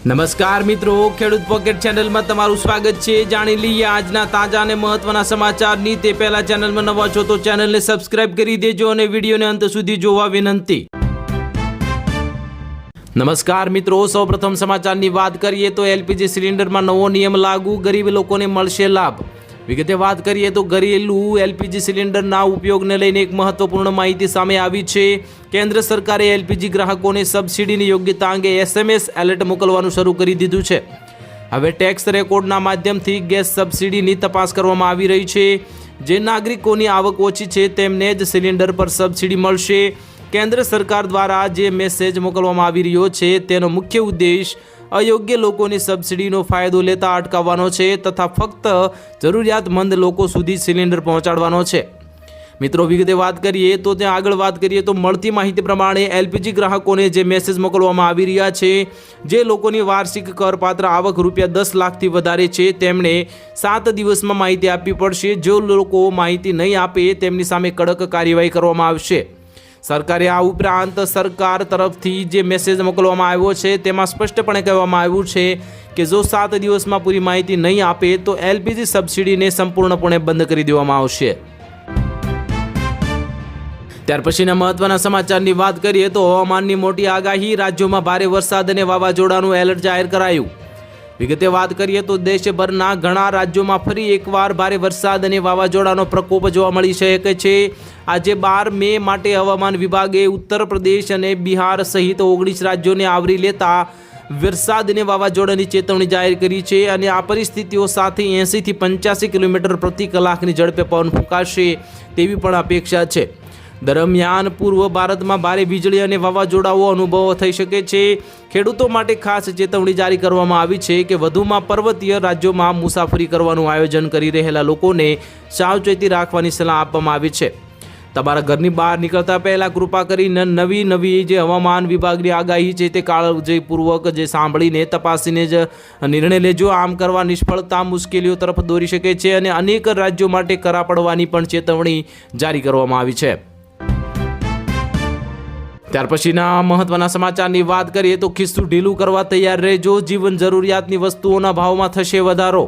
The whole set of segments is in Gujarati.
નમસ્કાર મિત્રો, ખેડૂત પોકેટ ચેનલમાં તમારું સ્વાગત છે। જાણી લઈએ આજના તાજા અને મહત્વના સમાચારની। તે પહેલા ચેનલમાં નવા છો તો ચેનલને સબસ્ક્રાઇબ કરી દેજો અને વિડીયોને અંત સુધી જોવા વિનંતી। નમસ્કાર મિત્રો, સૌપ્રથમ સમાચારની વાત કરીએ તો એલપીજી સિલિન્ડરમાં નવો નિયમ લાગુ, ગરીબ લોકોને મળશે લાભ। વિગતે વાત કરીએ તો ઘરેલું એલપીજી સિલિન્ડરના ઉપયોગને લઈને એક મહત્વપૂર્ણ માહિતી સામે આવી છે। કેન્દ્ર સરકારે એલપીજી ગ્રાહકોને સબસિડીની યોગ્યતા અંગે એસએમએસ એલર્ટ મોકલવાનું શરૂ કરી દીધું છે। હવે ટેક્સ રેકોર્ડના માધ્યમથી ગેસ સબસિડીની તપાસ કરવામાં આવી રહી છે। જે નાગરિકોની આવક ઓછી છે તેમને જ સિલિન્ડર પર સબસિડી મળશે। કેન્દ્ર સરકાર દ્વારા જે મેસેજ મોકલવામાં આવી રહ્યો છે તેનો મુખ્ય ઉદ્દેશ અયોગ્ય લોકોની સબસિડીનો ફાયદો લેતા અટકાવવાનો છે તથા ફક્ત જરૂરિયાતમંદ લોકો સુધી સિલિન્ડર પહોંચાડવાનો છે। મિત્રો વિગતે વાત કરીએ તો ત્યાં આગળ વાત કરીએ તો મળતી માહિતી પ્રમાણે એલપીજી ગ્રાહકોને જે મેસેજ મોકલવામાં આવી રહ્યા છે, જે લોકોની વાર્ષિક કરપાત્ર આવક ₹10 લાખથી વધારે છે તેમણે 7 દિવસમાં માહિતી આપવી પડશે। જો લોકો માહિતી નહીં આપે તેમની સામે કડક કાર્યવાહી કરવામાં આવશે। સરકારે આ ઉપરાંત સરકાર તરફથી જે મેસેજ મોકલવામાં આવ્યો છે તેમાં સ્પષ્ટપણે કહેવામાં આવ્યું છે કે જો 7 દિવસમાં પૂરી માહિતી નહીં આપે તો એલપીજી સબસિડીને સંપૂર્ણપણે બંધ કરી દેવામાં આવશે। ત્યાર પછીના મહત્વના સમાચારની વાત કરીએ તો હવામાનની મોટી આગાહી, રાજ્યોમાં ભારે વરસાદ અને વાવાઝોડાનું એલર્ટ જાહેર કરાયું। વિગતે વાત કરીએ તો દેશભરના ઘણા રાજ્યોમાં ફરી એકવાર ભારે વરસાદ અને વાવાઝોડાનો પ્રકોપ જોવા મળી શકે છે। આજે 12 મે માટે હવામાન વિભાગે ઉત્તર પ્રદેશ અને બિહાર સહિત 19 રાજ્યોને આવરી લેતા વરસાદ અને વાવાઝોડાની ચેતવણી જાહેર કરી છે અને આ પરિસ્થિતિઓ સાથે 80 થી 85 કિલોમીટર પ્રતિ કલાકની ઝડપે પવન ફૂંકાશે તેવી પણ અપેક્ષા છે। દરમિયાન પૂર્વ ભારતમાં ભારે વીજળી અને વાવાઝોડાઓ અનુભવ થઈ શકે છે। ખેડૂતો માટે ખાસ ચેતવણી જારી કરવામાં આવી છે કે વધુમાં પર્વતીય રાજ્યોમાં મુસાફરી કરવાનું આયોજન કરી રહેલા લોકોને સાવચેતી રાખવાની સલાહ આપવામાં આવી છે। તમારા ઘરની બહાર નીકળતા પહેલાં કૃપા કરીને નવી જે હવામાન વિભાગની આગાહી છે તે કાળજીપૂર્વક જે સાંભળીને તપાસીને જ નિર્ણય લેજો। આમ કરવા નિષ્ફળતા મુશ્કેલીઓ તરફ દોરી શકે છે અને અનેક રાજ્યો માટે કરા પડવાની પણ ચેતવણી જારી કરવામાં આવી છે। ત્યાર પછીના મહત્વના સમાચારની વાત કરીએ તો ખિસ્સું ઢીલું કરવા તૈયાર રહેજો, જીવન જરૂરિયાતની વસ્તુઓના ભાવમાં થશે વધારો।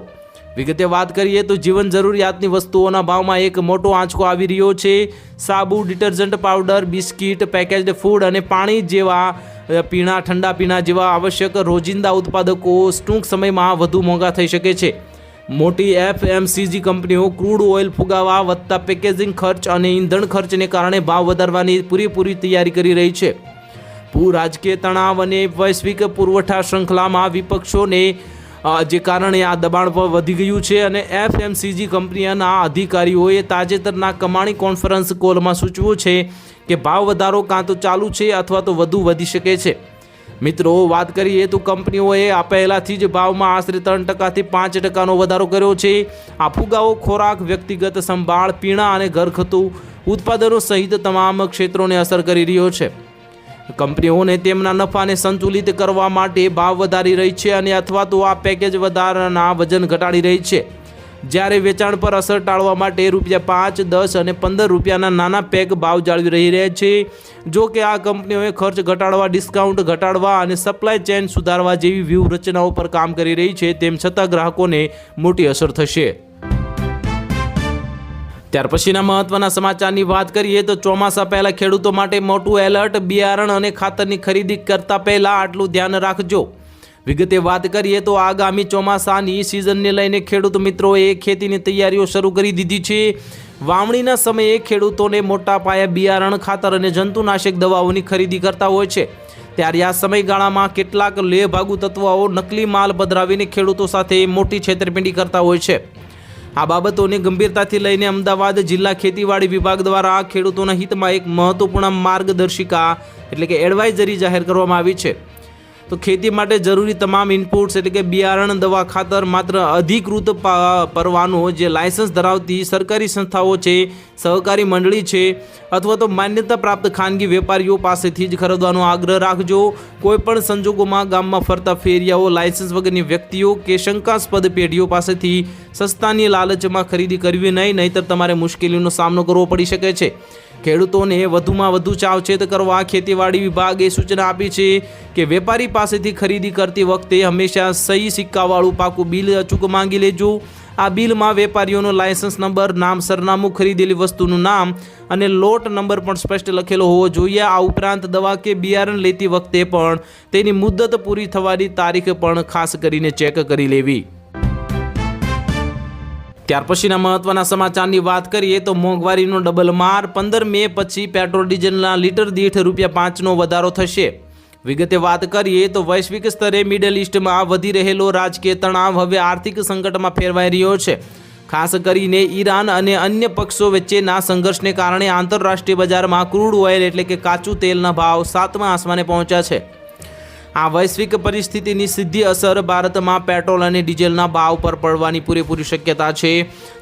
વિગતે વાત કરીએ તો જીવન જરૂરિયાતની વસ્તુઓના ભાવમાં એક મોટો આંચકો આવી રહ્યો છે। સાબુ, detergent powder, biscuit, packaged food અને પાણી જેવા ઠંડા પીણા જેવા આવશ્યક રોજિંદા ઉત્પાદકો ટૂંક સમયમાં વધુ મોંઘા થઈ શકે છે। મોટી એફએમસીજી કંપનીઓ ક્રૂડ ઓઇલ ફુગાવા, વધતા પેકેજિંગ ખર્ચ અને ઈંધણ ખર્ચને કારણે ભાવ વધારવાની પૂરેપૂરી તૈયારી કરી રહી છે। રાજકીય તણાવ અને વૈશ્વિક પુરવઠા શૃંખલામાં વિપક્ષોને જે કારણે આ દબાણ પર વધી ગયું છે અને એફએમસીજી કંપનીના અધિકારીઓએ તાજેતરના કમાણી કોન્ફરન્સ કોલમાં સૂચવ્યું છે કે ભાવ વધારો કાં તો ચાલુ છે અથવા તો વધુ વધી શકે છે। મિત્રો વાત કરીએ તો કંપનીઓએ આ પહેલાંથી જ ભાવમાં આશરે 3% થી 5% વધારો કર્યો છે। આ ફુગાવો ખોરાક, વ્યક્તિગત સંભાળ, પીણા અને ઘરગથ્થુ ઉત્પાદનો સહિત તમામ ક્ષેત્રોને અસર કરી રહ્યો છે। કંપનીઓને તેમના નફાને સંતુલિત કરવા માટે ભાવ વધારી રહી છે અને અથવા તો આ પેકેજ વધારાના વજન ઘટાડી રહી છે, જ્યારે વેચાણ પર અસર ટાળવા માટે ₹5, 10 અને ₹15 નાના પેક ભાવ જાળવી રહી છે। જો કે આ કંપનીઓએ ખર્ચ ઘટાડવા, ડિસ્કાઉન્ટ ઘટાડવા અને સપ્લાય ચેઇન સુધારવા જેવી વ્યૂહરચનાઓ પર કામ કરી રહી છે, તેમ છતાં ગ્રાહકોને મોટી અસર થશે। ત્યાર પછીના મહત્વના સમાચારની વાત કરીએ તો ચોમાસા પહેલાં ખેડૂતો માટે મોટું એલર્ટ, બિયારણ અને ખાતરની ખરીદી કરતા પહેલાં આટલું ધ્યાન રાખજો। વિગતે વાત કરીએ તો આગામી ચોમાસાની સિઝનને લઈને ખેડૂત મિત્રોએ ખેતીની તૈયારીઓ શરૂ કરી દીધી છે। વાવણીના સમયે ખેડૂતોને મોટા પાયે બિયારણ, ખાતર અને જંતુનાશક દવાઓની ખરીદી કરતા હોય છે, ત્યારે આ સમયગાળામાં કેટલાક લેભાગુ તત્વો નકલી માલ પધરાવીને ખેડૂતો સાથે મોટી છેતરપિંડી કરતા હોય છે। આ બાબતોને ગંભીરતાથી લઈને અમદાવાદ જિલ્લા ખેતીવાડી વિભાગ દ્વારા ખેડૂતોના હિતમાં એક મહત્વપૂર્ણ માર્ગદર્શિકા એટલે કે એડવાઇઝરી જાહેર કરવામાં આવી છે। તો ખેતી માટે જરૂરી તમામ ઇનપુટ્સ એટલે કે બિયારણ, દવા, ખાતર માત્ર અધિકૃત પરવાનો જે લાયસન્સ ધરાવતી સરકારી સંસ્થાઓ છે, સહકારી મંડળી છે અથવા તો માન્યતા પ્રાપ્ત ખાનગી વેપારીઓ પાસેથી જ ખરીદવાનો આગ્રહ રાખજો। કોઈપણ સંજોગોમાં ગામમાં ફરતા ફેરિયાઓ, લાયસન્સ વગરની વ્યક્તિઓ કે શંકાસ્પદ પેઢીઓ પાસેથી સસ્તાની લાલચમાં ખરીદી કરવી નહીં, નહીંતર તમારે મુશ્કેલીનો સામનો કરવો પડી શકે છે। ખેડૂતોને વધુમાં વધુ સાવચેત કરવા ખેતીવાડી વિભાગે સૂચના આપી છે કે વેપારી પાસેથી ખરીદી કરતી વખતે હંમેશા સહી સિક્કાવાળું પાકું બિલ અચૂક માંગી લેજો. આ બિલમાં વેપારીઓનો લાયસન્સ નંબર, નામ, સરનામું, ખરીદેલી વસ્તુનું નામ અને લોટ નંબર પણ સ્પષ્ટ લખેલો હોવો જોઈએ. આ ઉપરાંત દવા કે બિયારણ લેતી વખતે પણ તેની મુદ્દત પૂરી થવાની તારીખ પણ ખાસ કરીને ચેક કરી લેવી. ત્યાર પછીના મહત્વના સમાચારની વાત કરીએ તો મોંઘવારીનો ડબલ માર. 15 મે પછી પેટ્રોલ ડીઝલના લીટર દીઠ ₹5નો વધારો થશે. વિગતે વાત કરીએ તો વૈશ્વિક સ્તરે મિડલ ઇસ્ટમાં વધી રહેલો રાજકીય તણાવ હવે આર્થિક સંકટમાં ફેરવાઈ રહ્યો છે. ખાસ કરીને ઈરાન અને અન્ય પક્ષો વચ્ચેના સંઘર્ષને કારણે આંતરરાષ્ટ્રીય બજારમાં ક્રૂડ ઓઇલ એટલે કે કાચું તેલના ભાવ 7મા આસમાને પહોંચ્યા છે. આ વૈશ્વિક પરિસ્થિતિની સીધી અસર ભારતમાં પેટ્રોલ અને ડીઝલના ભાવ પર પડવાની પૂરેપૂરી શક્યતા છે.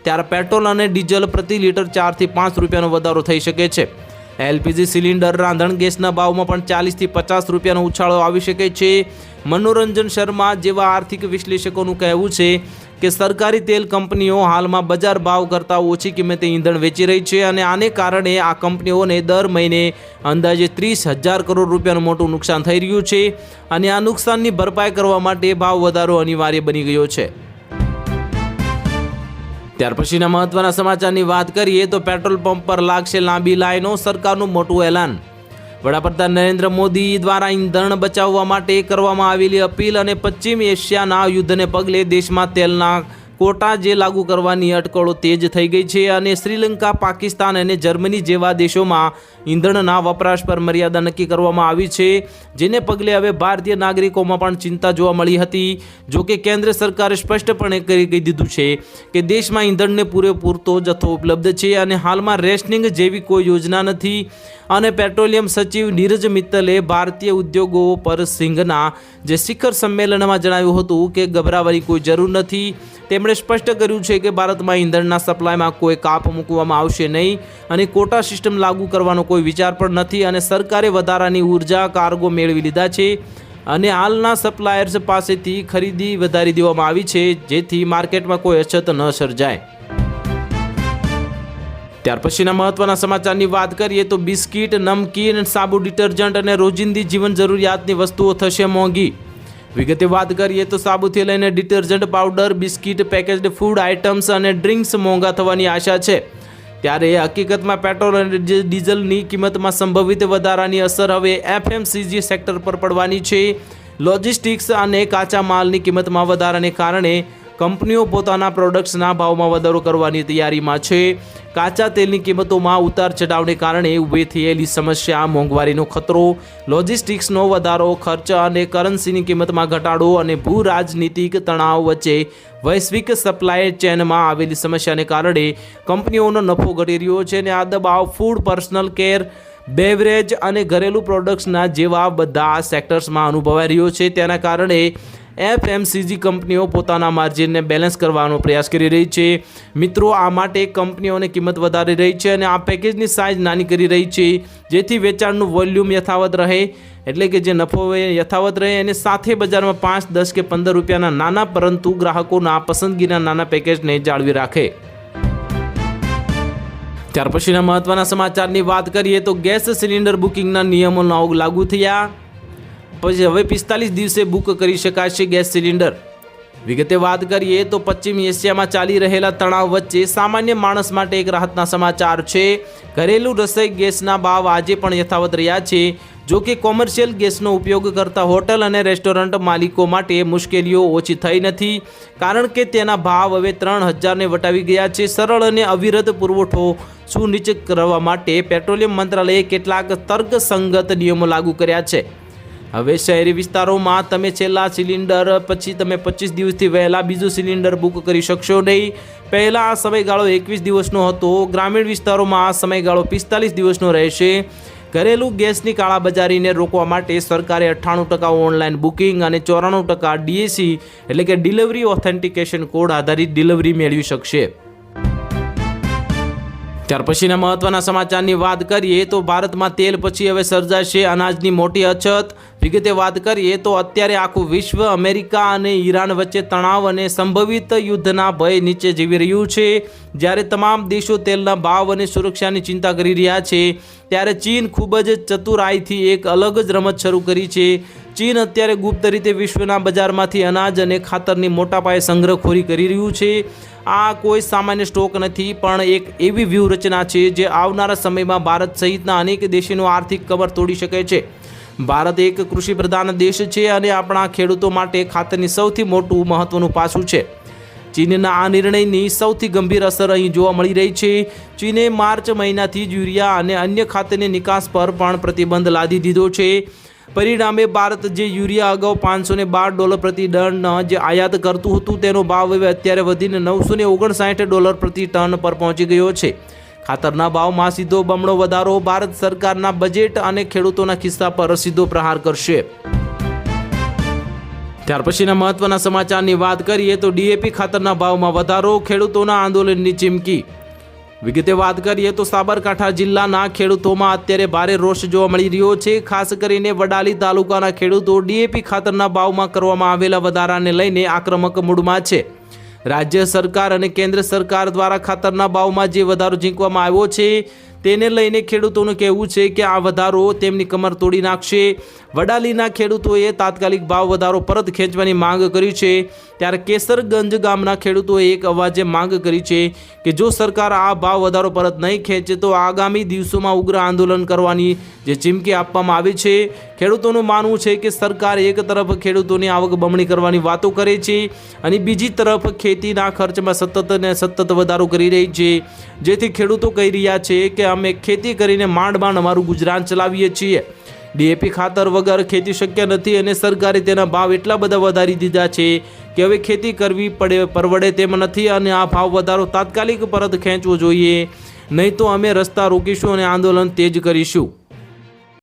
ત્યારે પેટ્રોલ અને ડીઝલ પ્રતિ લીટર 4 થી 5 રૂપિયાનો વધારો થઈ શકે છે. એલપીજી સિલિન્ડર, રાંધણ ગેસના ભાવમાં પણ 40 થી 50 રૂપિયાનો ઉછાળો આવી શકે છે. મનોરંજન શર્મા જેવા આર્થિક વિશ્લેષકોનું કહેવું છે કે સરકારી તેલ કંપનીઓ હાલમાં બજાર ભાવ કરતાં ઓછી કિંમતે ઈંધણ વેચી રહી છે અને આને કારણે આ કંપનીઓને દર મહિને અંદાજે 30,000 કરોડ રૂપિયાનું મોટું નુકસાન થઈ રહ્યું છે અને આ નુકસાનની ભરપાઈ કરવા માટે ભાવ વધારો અનિવાર્ય બની ગયો છે. ત્યાર પછીના મહત્વના સમાચારની વાત કરીએ તો પેટ્રોલ પંપ પર લાગશે લાંબી લાઈનો, સરકારનું મોટું એલાન. વડાપ્રધાન નરેન્દ્ર મોદી દ્વારા ઈંધણ બચાવવા માટે કરવામાં આવેલી અપીલ અને પશ્ચિમ એશિયાના યુદ્ધને પગલે દેશમાં તેલના કોટા જે લાગુ કરવાની અટકળો તેજ થઈ ગઈ છે અને શ્રીલંકા, પાકિસ્તાન અને જર્મની જેવા દેશોમાં ઈંધણના વપરાશ પર મર્યાદા નક્કી કરવામાં આવી છે, જેને પગલે હવે ભારતીય નાગરિકોમાં પણ ચિંતા જોવા મળી હતી. જો કે કેન્દ્ર સરકારે સ્પષ્ટપણે કહી દીધું છે કે દેશમાં ઈંધણને પૂરેપૂરતો જથ્થો ઉપલબ્ધ છે અને હાલમાં રેશનિંગ જેવી કોઈ યોજના નથી. અને પેટ્રોલિયમ સચિવ નીરજ મિત્તલે ભારતીય ઉદ્યોગો પર સિંઘના જે શિખર સંમેલનમાં જણાવ્યું હતું કે ગભરાવાની કોઈ જરૂર નથી. તેમણે સ્પષ્ટ કર્યું છે કે ભારતમાં ઈંધણના સપ્લાયમાં કોઈ કાપ મૂકવામાં આવશે નહીં અને કોટા સિસ્ટમ લાગુ કરવાનો કોઈ વિચાર પણ નથી અને સરકારે વધારાની ઉર્જા કાર્ગો મેળવી લીધા છે અને હાલના સપ્લાયર્સ પાસેથી ખરીદી વધારી દેવામાં આવી છે જેથી માર્કેટમાં કોઈ અછત ન સર્જાય. ત્યાર પછીના મહત્વના સમાચારની વાત કરીએ તો બિસ્કિટ, નમકીન, સાબુ, ડિટર્જન્ટ અને રોજિંદી જીવન જરૂરિયાતની વસ્તુઓ થશે મોંઘી. વિગતે વાત કરીએ તો સાબુથી લઈને detergent, powder, biscuit, packaged food items અને ડ્રિંક્સ મોંઘા થવાની આશા છે. ત્યારે હકીકતમાં પેટ્રોલ અને ડીઝલની કિંમતમાં સંભવિત વધારાની અસર હવે એફએમસીજી સેક્ટર પર પડવાની છે. લોજિસ્ટિક્સ અને કાચા માલની કિંમતમાં વધારાને કારણે કંપનીઓ પોતાના પ્રોડક્ટ્સના ભાવમાં વધારો કરવાની તૈયારીમાં છે. કાચા તેલની કિંમતોમાં ઉતાર ચઢાવને કારણે ઊભી થયેલી સમસ્યા, મોંઘવારીનો ખતરો, લોજિસ્ટિક્સનો વધારો, ખર્ચ અને કરન્સીની કિંમતમાં ઘટાડો અને ભૂ રાજનીતિક તણાવ વચ્ચે વૈશ્વિક સપ્લાય ચેનમાં આવેલી સમસ્યાને કારણે કંપનીઓનો નફો ઘટી રહ્યો છે અને આ દબાવ ફૂડ, પર્સનલ કેર, બેવરેજ અને ઘરેલું પ્રોડક્ટ્સના જેવા બધા સેક્ટર્સમાં અનુભવાઈ રહ્યો છે. તેના કારણે એફએમસીજી કંપનીઓ પોતાના માર્જિનને બેલેન્સ કરવાનો પ્રયાસ કરી રહી છે. મિત્રો, આ માટે કંપનીઓને કિંમત વધારી રહી છે અને આ પેકેજની સાઇઝ નાની કરી રહી છે જેથી વેચાણનું વોલ્યુમ યથાવત રહે, એટલે કે જે નફો યથાવત રહે અને સાથે બજારમાં 5, 10 કે 15 રૂપિયાના નાના પરંતુ ગ્રાહકોના પસંદગીના નાના પેકેજને જાળવી રાખે. ત્યાર પછીના મહત્વના સમાચારની વાત કરીએ તો ગેસ સિલિન્ડર બુકિંગના નિયમો લાગુ થયા. પછી હવે 45 દિવસે બુક કરી શકાશે ગેસ સિલિન્ડર. વિગતે વાત કરીએ તો પશ્ચિમ એશિયામાં ચાલી રહેલા તણાવ વચ્ચે સામાન્ય માણસ માટે એક રાહતના સમાચાર છે. ઘરેલું રસોઈ ગેસના ભાવ આજે પણ યથાવત રહ્યા છે. જો કે કોમર્શિયલ ગેસનો ઉપયોગ કરતા હોટલ અને રેસ્ટોરન્ટ માલિકો માટે મુશ્કેલીઓ ઓછી થઈ નથી, કારણ કે તેના ભાવ હવે 3,000ને વટાવી ગયા છે. સરળ અને અવિરત પુરવઠો સુનિશ્ચિત કરવા માટે પેટ્રોલિયમ મંત્રાલયે કેટલાક તર્કસંગત નિયમો લાગુ કર્યા છે. હવે શહેરી વિસ્તારોમાં તમે છેલ્લા સિલિન્ડર પછી તમે 25 દિવસથી વહેલા બીજું સિલિન્ડર બુક કરી શકશો નહીં. પહેલાં આ સમયગાળો 21 દિવસનો હતો. ગ્રામીણ વિસ્તારોમાં આ સમયગાળો 45 દિવસનો રહેશે. ઘરેલું ગેસની કાળાબજારીને રોકવા માટે સરકારે 98% ઓનલાઈન બુકિંગ અને 94% ડીએસી એટલે કે ડિલિવરી ઓથેન્ટિકેશન કોડ આધારિત ડિલિવરી મેળવી શકશે. ત્યાર પછીના મહત્વના સમાચારની વાત કરીએ તો ભારતમાં તેલ પછી હવે સર્જાશે અનાજની મોટી અછત। વિગતે વાત કરીએ તો અત્યારે આખું વિશ્વ અમેરિકા અને ઈરાન વચ્ચે તણાવ અને સંભવિત યુદ્ધના ભય નીચે જીવી રહ્યું છે। જ્યારે તમામ દેશો તેલના ભાવ અને સુરક્ષાની ચિંતા કરી રહ્યા છે, ત્યારે ચીન ખૂબ જ ચતુરાઈથી એક અલગ જ રમત શરૂ કરી છે। ચીન અત્યારે ગુપ્ત રીતે વિશ્વના બજારમાંથી અનાજ અને ખાતરની મોટા પાયે સંગ્રહખોરી કરી રહ્યું છે। આ કોઈ સામાન્ય સ્ટોક નથી, પણ એક એવી વ્યૂહરચના છે જે આવનારા સમયમાં ભારત સહિતના અનેક દેશોનો આર્થિક કમર તોડી શકે છે। ભારત એક કૃષિ પ્રધાન દેશ છે અને આપણા ખેડૂતો માટે ખાતરની સૌથી મોટું મહત્વનું પાસું છે। ચીનના આ નિર્ણયની સૌથી ગંભીર અસર અહીં જોવા મળી રહી છે। ચીને માર્ચ મહિનાથી જ યુરિયા અને અન્ય ખાતરની નિકાસ પર પણ પ્રતિબંધ લાદી દીધો છે। પરિણામે ભારત જે યુરિયા અગાઉ $512 પ્રતિ ટન જે આયાત કરતું હતું, તેનો ભાવ હવે અત્યારે વધીને $959 પ્રતિ ટન પર પહોંચી ગયો છે। ખાતરના ભાવમાં સીધો બમણો વધારો ભારત સરકારના બજેટ અને ખેડૂતોના ખિસ્સા પર સીધો પ્રહાર કરશે। ત્યાર પછીના મહત્વના સમાચારની વાત કરીએ તો ડીએપી ખાતરના ભાવમાં વધારો, ખેડૂતોના આંદોલનની ચીમકી। વિગતે વાત કરીએ તો સાબરકાંઠા જિલ્લાના ખેડૂતોમાં અત્યારે ભારે રોષ જોવા મળી રહ્યો છે। ખાસ કરીને વડાલી તાલુકાના ખેડૂતો ડીએપી ખાતરના ભાવમાં કરવામાં આવેલા વધારાને લઈને આક્રમક મૂડમાં છે। રાજ્ય સરકાર અને કેન્દ્ર સરકાર દ્વારા ખાતરના ભાવમાં જે વધારો ઝીંકવામાં આવ્યો છે, તેને લઈને ખેડૂતોનું કહેવું છે કે આ વધારો તેમની કમર તોડી નાખશે। વડાલીના ખેડૂતોએ તાત્કાલિક ભાવ વધારો પરત ખેંચવાની માંગ કરી છે। ત્યારે કેસરગંજ ગામના ખેડૂતોએ એક અવાજે માંગ કરી છે કે જો સરકાર આ ભાવ વધારો પરત નહીં ખેંચે તો આગામી દિવસોમાં ઉગ્ર આંદોલન કરવાની જે ચીમકી આપવામાં આવી છે। ખેડૂતોનું માનવું છે કે સરકાર એક તરફ ખેડૂતોની આવક બમણી કરવાની વાતો કરે છે અને બીજી તરફ ખેતીના ખર્ચમાં સતત વધારો કરી રહી છે, જેથી ખેડૂતો કહી રહ્યા છે કે અમે ખેતી કરીને માંડ અમારું ગુજરાન ચલાવીએ છીએ। ડીએપી ખાતર વગર ખેતી શક્ય નથી અને સરકારે તેના ભાવ એટલા બધા વધારી દીધા છે કે હવે ખેતી કરવી પરવડે તેમ નથી અને આ ભાવ વધારો તાત્કાલિક પરત ખેંચવો જોઈએ, નહીં તો અમે રસ્તા રોકીશું અને આંદોલન તેજ કરીશું।